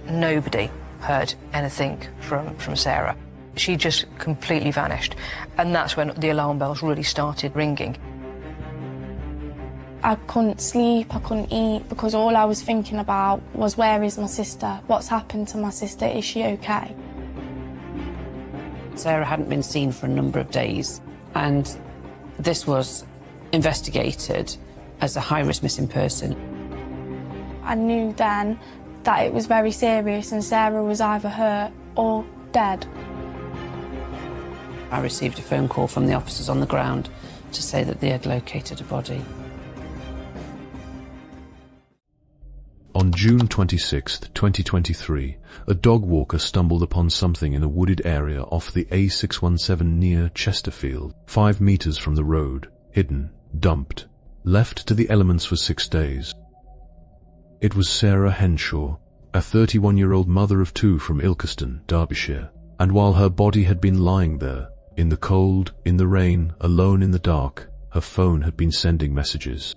Nobody heard anything from Sarah. She just completely vanished, and that's when the alarm bells really started ringing. I couldn't sleep, I couldn't eat, because all I was thinking about was, where is my sister? What's happened to my sister? Is she okay? Sarah hadn't been seen for a number of days, and this was investigated as a high-risk missing person. I knew then that it was very serious and Sarah was either hurt or dead. I received a phone call from the officers on the ground to say that they had located a body. On June 26, 2023, a dog walker stumbled upon something in a wooded area off the A617 near Chesterfield, 5 meters from the road, hidden, dumped, left to the elements for 6 days. It was Sarah Henshaw, a 31-year-old mother of 2 from Ilkeston, Derbyshire, and while her body had been lying there, in the cold, in the rain, alone in the dark, her phone had been sending messages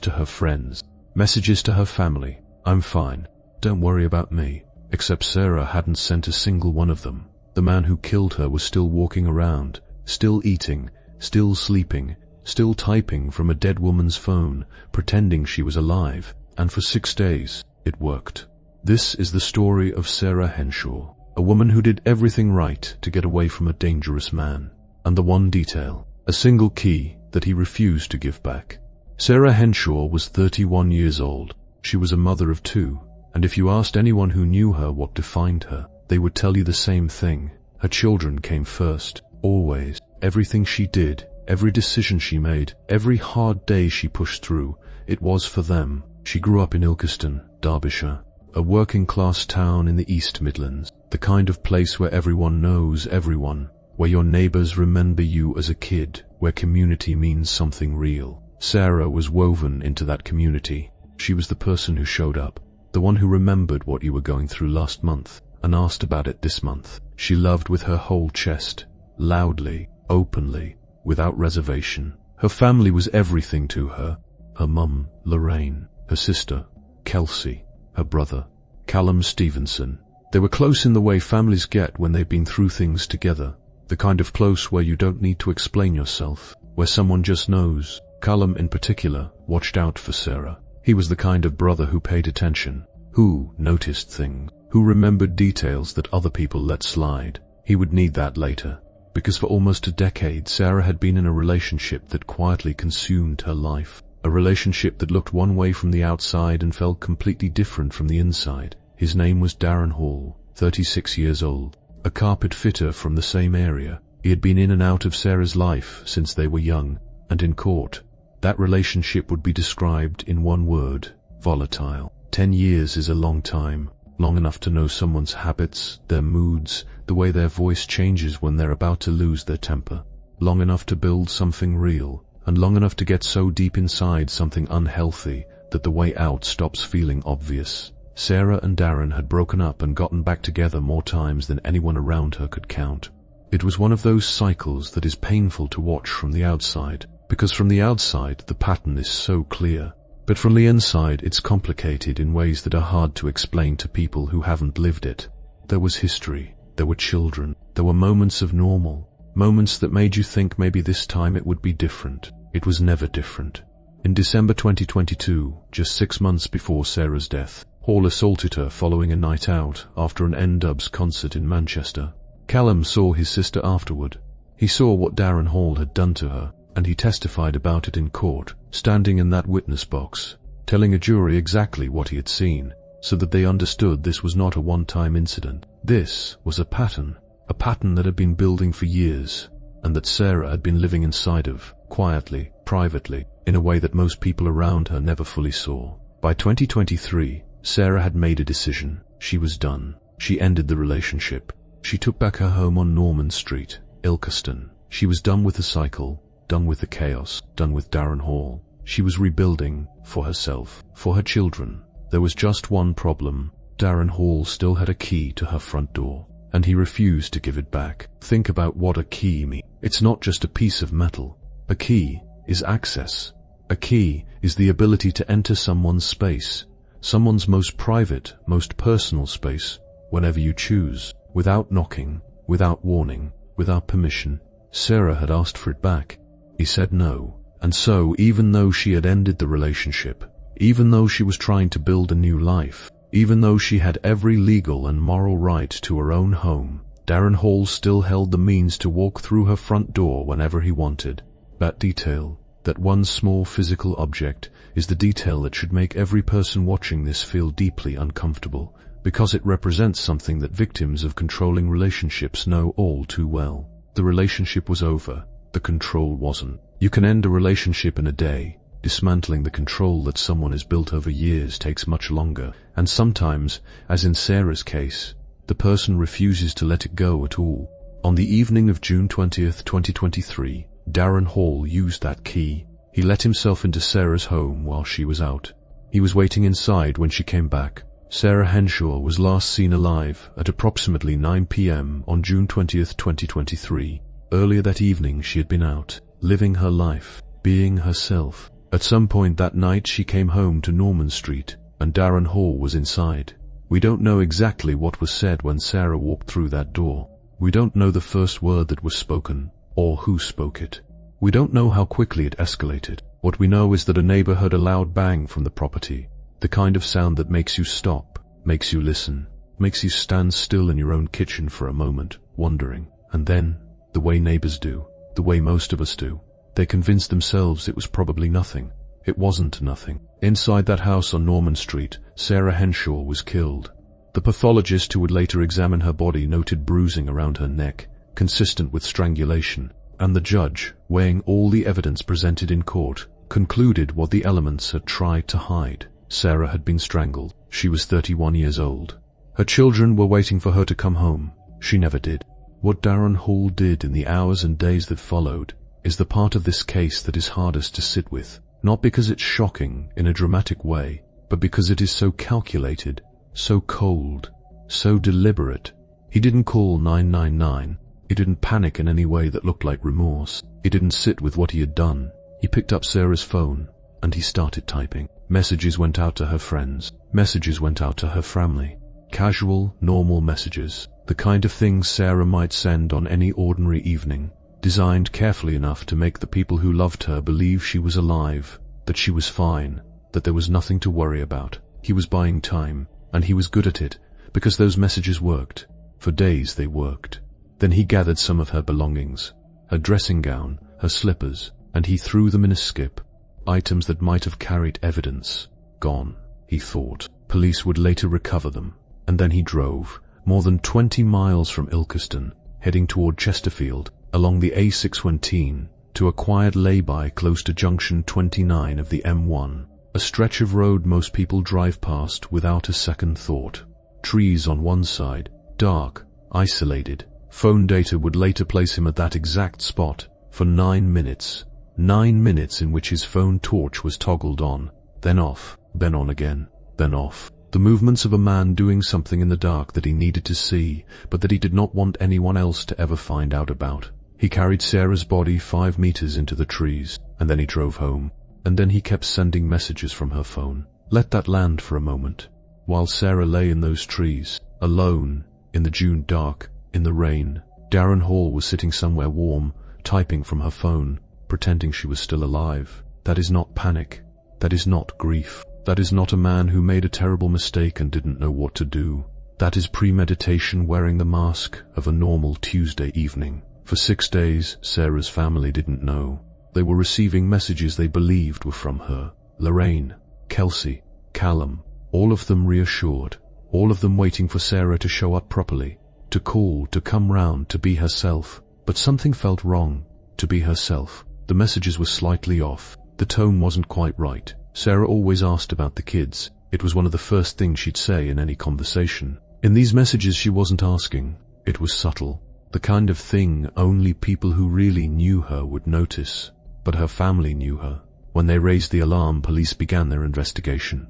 to her friends, messages to her family. I'm fine, don't worry about me. Except Sarah hadn't sent a single one of them. The man who killed her was still walking around, still eating, still sleeping, still typing from a dead woman's phone, pretending she was alive, and for 6 days, it worked. This is the story of Sarah Henshaw, a woman who did everything right to get away from a dangerous man. And the one detail, a single key that he refused to give back. Sarah Henshaw was 31 years old. She was a mother of 2, and if you asked anyone who knew her what defined her, they would tell you the same thing. Her children came first, always. Everything she did, every decision she made, every hard day she pushed through, it was for them. She grew up in Ilkeston, Derbyshire, a working-class town in the East Midlands, the kind of place where everyone knows everyone, where your neighbours remember you as a kid, where community means something real. Sarah was woven into that community. She was the person who showed up, the one who remembered what you were going through last month and asked about it this month. She loved with her whole chest, loudly, openly, without reservation. Her family was everything to her. Her mum, Lorraine, her sister, Kelsey, her brother, Callum Stevenson. They were close in the way families get when they've been through things together, the kind of close where you don't need to explain yourself, where someone just knows. Callum in particular watched out for Sarah. He was the kind of brother who paid attention, who noticed things, who remembered details that other people let slide. He would need that later, because for almost a decade Sarah had been in a relationship that quietly consumed her life, a relationship that looked one way from the outside and felt completely different from the inside. His name was Darren Hall, 36 years old, a carpet fitter from the same area. He had been in and out of Sarah's life since they were young, and in court, that relationship would be described in one word: volatile. 10 years is a long time, long enough to know someone's habits, their moods, the way their voice changes when they're about to lose their temper. Long enough to build something real, and long enough to get so deep inside something unhealthy that the way out stops feeling obvious. Sarah and Darren had broken up and gotten back together more times than anyone around her could count. It was one of those cycles that is painful to watch from the outside, because from the outside the pattern is so clear, but from the inside it's complicated in ways that are hard to explain to people who haven't lived it. There was history, there were children, there were moments of normal, moments that made you think maybe this time it would be different. It was never different. In December 2022, just 6 months before Sarah's death, Hall assaulted her following a night out after an N-Dubs concert in Manchester. Callum saw his sister afterward. He saw what Darren Hall had done to her, and he testified about it in court, standing in that witness box, telling a jury exactly what he had seen, so that they understood this was not a one-time incident. This was a pattern that had been building for years, and that Sarah had been living inside of, quietly, privately, in a way that most people around her never fully saw. By 2023, Sarah had made a decision. She was done. She ended the relationship. She took back her home on Norman Street, Ilkeston. She was done with the cycle, done with the chaos, done with Darren Hall. She was rebuilding for herself, for her children. There was just one problem. Darren Hall still had a key to her front door, and he refused to give it back. Think about what a key means. It's not just a piece of metal. A key is access. A key is the ability to enter someone's space, someone's most private, most personal space, whenever you choose, without knocking, without warning, without permission. Sarah had asked for it back. He said no. And so, even though she had ended the relationship, even though she was trying to build a new life, even though she had every legal and moral right to her own home, Darren Hall still held the means to walk through her front door whenever he wanted. That detail, that one small physical object, is the detail that should make every person watching this feel deeply uncomfortable, because it represents something that victims of controlling relationships know all too well. The relationship was over. The control wasn't. You can end a relationship in a day. Dismantling the control that someone has built over years takes much longer, and sometimes, as in Sarah's case, the person refuses to let it go at all. On the evening of June 20th, 2023, Darren Hall used that key. He let himself into Sarah's home while she was out. He was waiting inside when she came back. Sarah Henshaw was last seen alive at approximately 9 p.m. on June 20th, 2023. Earlier that evening she had been out, living her life, being herself. At some point that night she came home to Norman Street, and Darren Hall was inside. We don't know exactly what was said when Sarah walked through that door. We don't know the first word that was spoken, or who spoke it. We don't know how quickly it escalated. What we know is that a neighbor heard a loud bang from the property, the kind of sound that makes you stop, makes you listen, makes you stand still in your own kitchen for a moment, wondering. And then, the way neighbors do, the way most of us do, they convinced themselves it was probably nothing. It wasn't nothing. Inside that house on Norman Street, Sarah Henshaw was killed. The pathologist who would later examine her body noted bruising around her neck, consistent with strangulation, and the judge, weighing all the evidence presented in court, concluded what the elements had tried to hide. Sarah had been strangled. She was 31 years old. Her children were waiting for her to come home. She never did. What Darren Hall did in the hours and days that followed is the part of this case that is hardest to sit with, not because it's shocking in a dramatic way, but because it is so calculated, so cold, so deliberate. He didn't call 999. He didn't panic in any way that looked like remorse. He didn't sit with what he had done. He picked up Sarah's phone, and he started typing. Messages went out to her friends. Messages went out to her family. Casual, normal messages, the kind of things Sarah might send on any ordinary evening, designed carefully enough to make the people who loved her believe she was alive, that she was fine, that there was nothing to worry about. He was buying time, and he was good at it, because those messages worked. For days they worked. Then he gathered some of her belongings, her dressing gown, her slippers, and he threw them in a skip. Items that might have carried evidence. Gone, he thought. Police would later recover them. And then he drove, more than 20 miles from Ilkeston, heading toward Chesterfield, along the A617, to a quiet lay-by close to junction 29 of the M1, a stretch of road most people drive past without a second thought. Trees on one side, dark, isolated. Phone data would later place him at that exact spot for 9 minutes. 9 minutes in which his phone torch was toggled on, then off, then on again, then off. The movements of a man doing something in the dark that he needed to see, but that he did not want anyone else to ever find out about. He carried Sarah's body 5 meters into the trees, and then he drove home. And then he kept sending messages from her phone. Let that land for a moment. While Sarah lay in those trees, alone, in the June dark, in the rain, Darren Hall was sitting somewhere warm, typing from her phone, pretending she was still alive. That is not panic. That is not grief. That is not a man who made a terrible mistake and didn't know what to do. That is premeditation wearing the mask of a normal Tuesday evening. For 6 days, Sarah's family didn't know. They were receiving messages they believed were from her. Lorraine, Kelsey, Callum, all of them reassured, all of them waiting for Sarah to show up properly, to call, to come round, to be herself. But something felt wrong. To be herself. The messages were slightly off. The tone wasn't quite right. Sarah always asked about the kids. It was one of the first things she'd say in any conversation. In these messages she wasn't asking. It was subtle. The kind of thing only people who really knew her would notice. But her family knew her. When they raised the alarm, police began their investigation.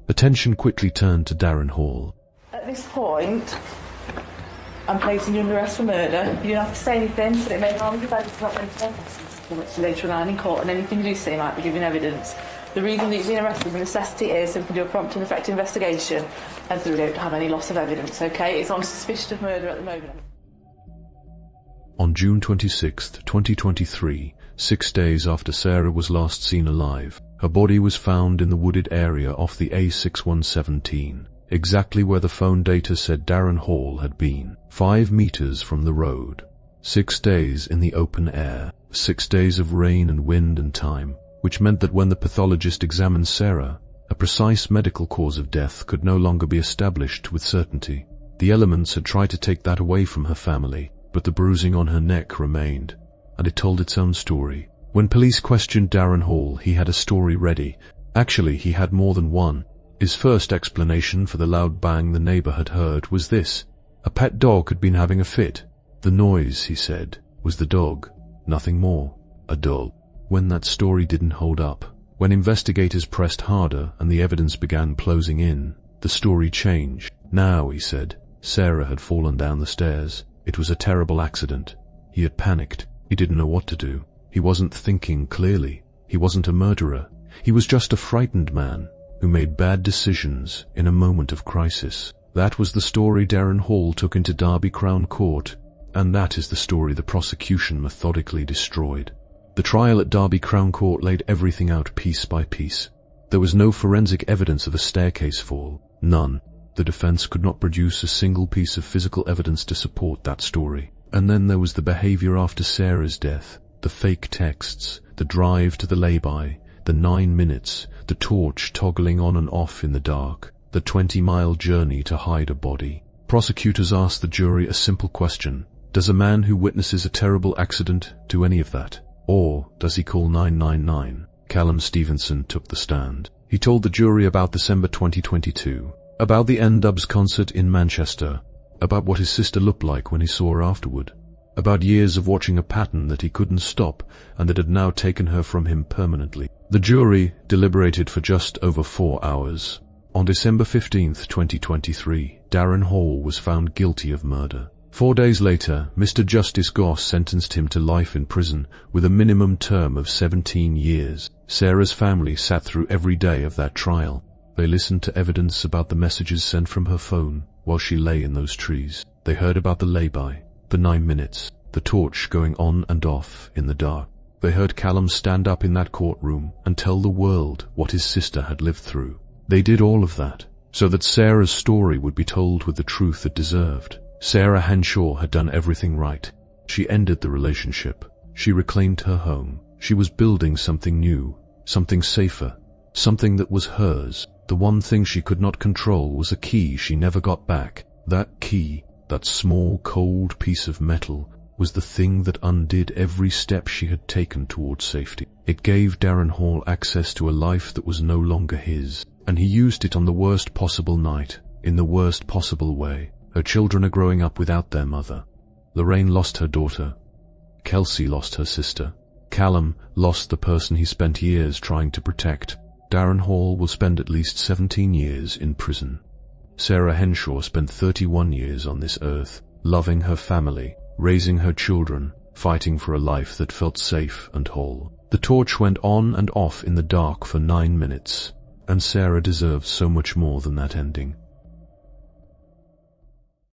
Attention quickly turned to Darren Hall. At this point, I'm placing you under arrest for murder. You don't have to say anything, so it may harm you, but it's not going to later on in court, and anything you do say might be giving evidence. The reason that you've been arrested, the necessity is so we can do a prompt and effective investigation and so we don't have any loss of evidence, okay? It's on suspicion of murder at the moment. On June 26, 2023, 6 days after Sarah was last seen alive, her body was found in the wooded area off the A6117, exactly where the phone data said Darren Hall had been, 5 meters from the road. 6 days in the open air, 6 days of rain and wind and time, which meant that when the pathologist examined Sarah, a precise medical cause of death could no longer be established with certainty. The elements had tried to take that away from her family, but the bruising on her neck remained, and it told its own story. When police questioned Darren Hall, he had a story ready. Actually, he had more than one. His first explanation for the loud bang the neighbor had heard was this: a pet dog had been having a fit. The noise, he said, was the dog, nothing more. A dog. When that story didn't hold up, when investigators pressed harder and the evidence began closing in, the story changed. Now, he said, Sarah had fallen down the stairs. It was a terrible accident. He had panicked. He didn't know what to do. He wasn't thinking clearly. He wasn't a murderer. He was just a frightened man who made bad decisions in a moment of crisis. That was the story Darren Hall took into Derby Crown Court, and that is the story the prosecution methodically destroyed. The trial at Derby Crown Court laid everything out piece by piece. There was no forensic evidence of a staircase fall. None. The defense could not produce a single piece of physical evidence to support that story. And then there was the behavior after Sarah's death, the fake texts, the drive to the lay-by, the 9 minutes, the torch toggling on and off in the dark, the 20-mile journey to hide a body. Prosecutors asked the jury a simple question: does a man who witnesses a terrible accident do any of that? Or does he call 999? Callum Stevenson took the stand. He told the jury about December 2022, about the N-Dubs concert in Manchester, about what his sister looked like when he saw her afterward, about years of watching a pattern that he couldn't stop and that had now taken her from him permanently. The jury deliberated for just over 4 hours. On December 15, 2023, Darren Hall was found guilty of murder. 4 days later, Mr. Justice Goss sentenced him to life in prison with a minimum term of 17 years. Sarah's family sat through every day of that trial. They listened to evidence about the messages sent from her phone while she lay in those trees. They heard about the lay-by, the 9 minutes, the torch going on and off in the dark. They heard Callum stand up in that courtroom and tell the world what his sister had lived through. They did all of that so that Sarah's story would be told with the truth it deserved. Sarah Henshaw had done everything right. She ended the relationship. She reclaimed her home. She was building something new, something safer, something that was hers. The one thing she could not control was a key she never got back. That key, that small, cold piece of metal, was the thing that undid every step she had taken towards safety. It gave Darren Hall access to a life that was no longer his, and he used it on the worst possible night, in the worst possible way. Her children are growing up without their mother. Lorraine lost her daughter. Kelsey lost her sister. Callum lost the person he spent years trying to protect. Darren Hall will spend at least 17 years in prison. Sarah Henshaw spent 31 years on this earth, loving her family, raising her children, fighting for a life that felt safe and whole. The torch went on and off in the dark for 9 minutes, and Sarah deserves so much more than that ending.